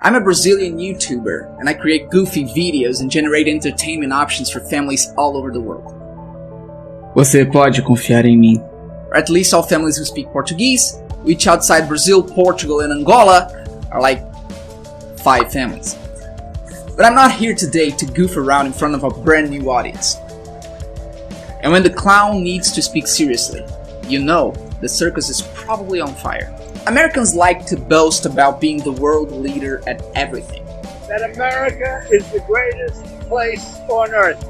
I'm a Brazilian YouTuber, and I create goofy videos and generate entertainment options for families all over the world. Você pode confiar em mim. Or at least all families who speak Portuguese, which outside Brazil, Portugal, and Angola are like 5 families. But I'm not here today to goof around in front of a brand new audience. And when the clown needs to speak seriously, you know the circus is probably on fire. Americans like to boast about being the world leader at everything. That America is the greatest place on earth.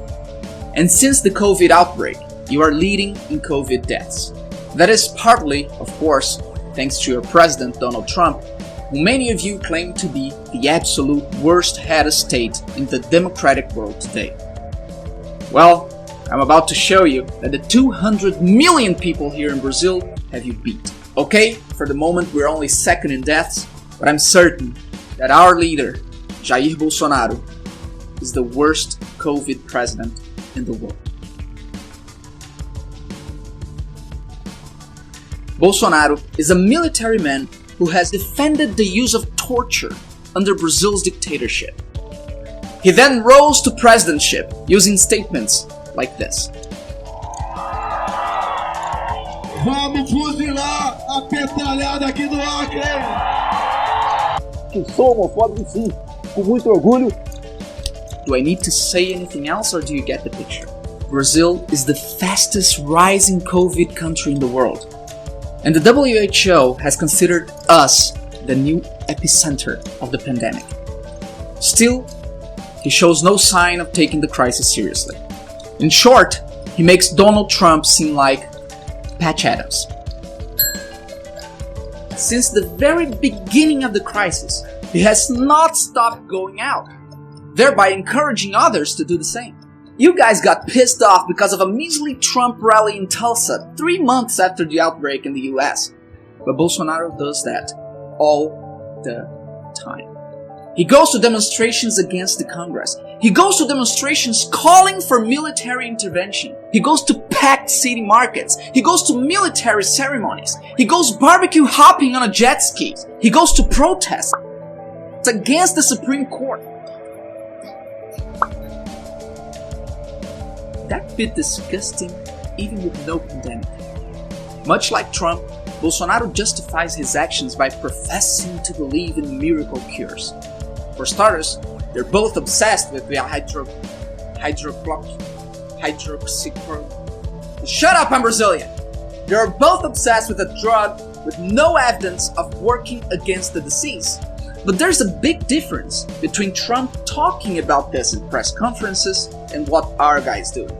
And since the COVID outbreak, you are leading in COVID deaths. That is partly, of course, thanks to your president Donald Trump, who many of you claim to be the absolute worst head of state in the democratic world today. Well, I'm about to show you that the 200 million people here in Brazil have you beat. Okay, for the moment we're only second in deaths, but I'm certain that our leader, Jair Bolsonaro, is the worst COVID president in the world. Bolsonaro is a military man who has defended the use of torture under Brazil's dictatorship. He then rose to presidentship using statements like this. Vamos fuzilar a petralhada aqui do Acre! Que sou homofóbico sim, com muito orgulho. Do I need to say anything else or do you get the picture? Brazil is the fastest rising COVID country in the world. And the WHO has considered us the new epicenter of the pandemic. Still, he shows no sign of taking the crisis seriously. In short, he makes Donald Trump seem like Patch Adams. Since the very beginning of the crisis, he has not stopped going out, thereby encouraging others to do the same. You guys got pissed off because of a measly Trump rally in Tulsa 3 months after the outbreak in the US. But Bolsonaro does that all the time. He goes to demonstrations against the Congress. He goes to demonstrations calling for military intervention. He goes to packed city markets. He goes to military ceremonies. He goes barbecue hopping on a jet ski. He goes to protests against the Supreme Court. That bit disgusting even with no pandemic. Much like Trump, Bolsonaro justifies his actions by professing to believe in miracle cures. For starters, they're both obsessed with the Shut up, I'm Brazilian! They're both obsessed with a drug with no evidence of working against the disease. But there's a big difference between Trump talking about this in press conferences and what our guy's doing.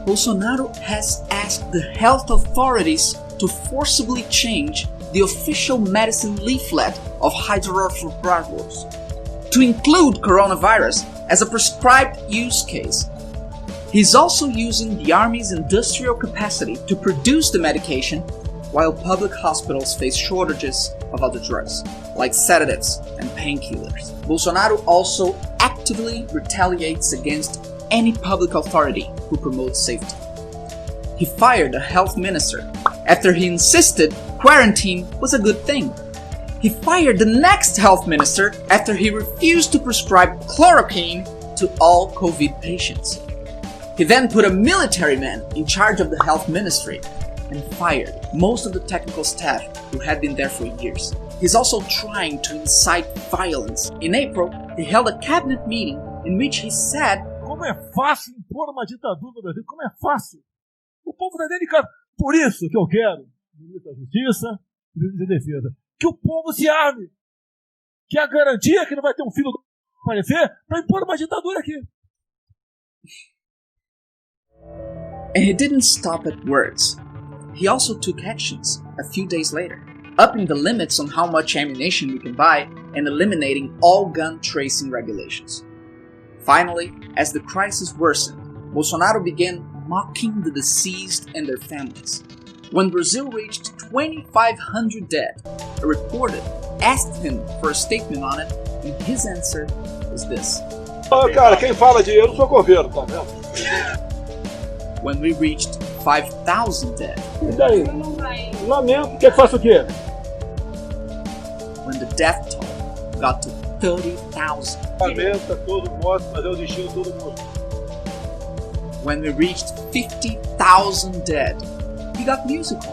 Bolsonaro has asked the health authorities to forcibly change the official medicine leaflet of hydrofluorocarbons to include coronavirus as a prescribed use case. He's also using the Army's industrial capacity to produce the medication while public hospitals face shortages of other drugs, like sedatives and painkillers. Bolsonaro also actively retaliates against any public authority who promotes safety. He fired a health minister after he insisted quarantine was a good thing. He fired the next health minister after he refused to prescribe chloroquine to all COVID patients. He then put a military man in charge of the health ministry and fired most of the technical staff who had been there for years. He's also trying to incite violence. In April, he held a cabinet meeting in which he said, Como é fácil impor uma ditadura no Brasil, como é fácil. O povo está dedicado. Por isso que eu quero, ministro da Justiça, ministro da Defesa, que o povo se arme, que é a garantia que não vai ter um filho do aparecer para impor uma ditadura aqui. And he didn't stop at words. He also took actions a few days later, upping the limits on how much ammunition we can buy and eliminating all gun tracing regulations. Finally, as the crisis worsened, Bolsonaro began mocking the deceased and their families. When Brazil reached 2,500 dead, a reporter asked him for a statement on it, and his answer was this. Cara, quem fala de eu não sou coveiro, tá vendo? When we reached 5,000 dead. E daí? Lamento. Quer que faça o quê? When the death toll got to 30,000. Lamenta todo morto, mas é o destino de todo mundo. When we reached 50,000 dead, he got musical.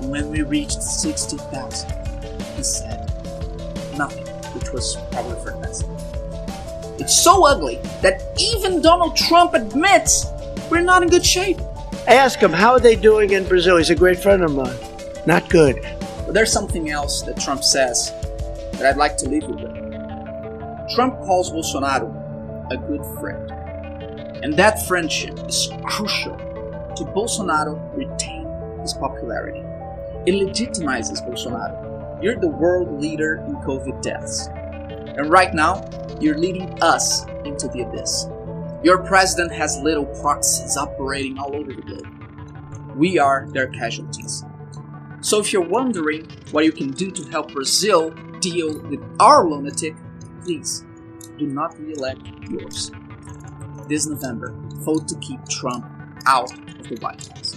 When we reached 60,000, he said nothing, which was probably for the best. It's so ugly that even Donald Trump admits we're not in good shape. Ask him, how are they doing in Brazil? He's a great friend of mine. Not good. But there's something else that Trump says that I'd like to leave you with. Trump calls Bolsonaro a good friend. And that friendship is crucial to Bolsonaro retain his popularity. It legitimizes Bolsonaro. You're the world leader in COVID deaths. And right now, you're leading us into the abyss. Your president has little proxies operating all over the globe. We are their casualties. So if you're wondering what you can do to help Brazil deal with our lunatic, please do not re-elect yours. This November, vote to keep Trump out of the White House.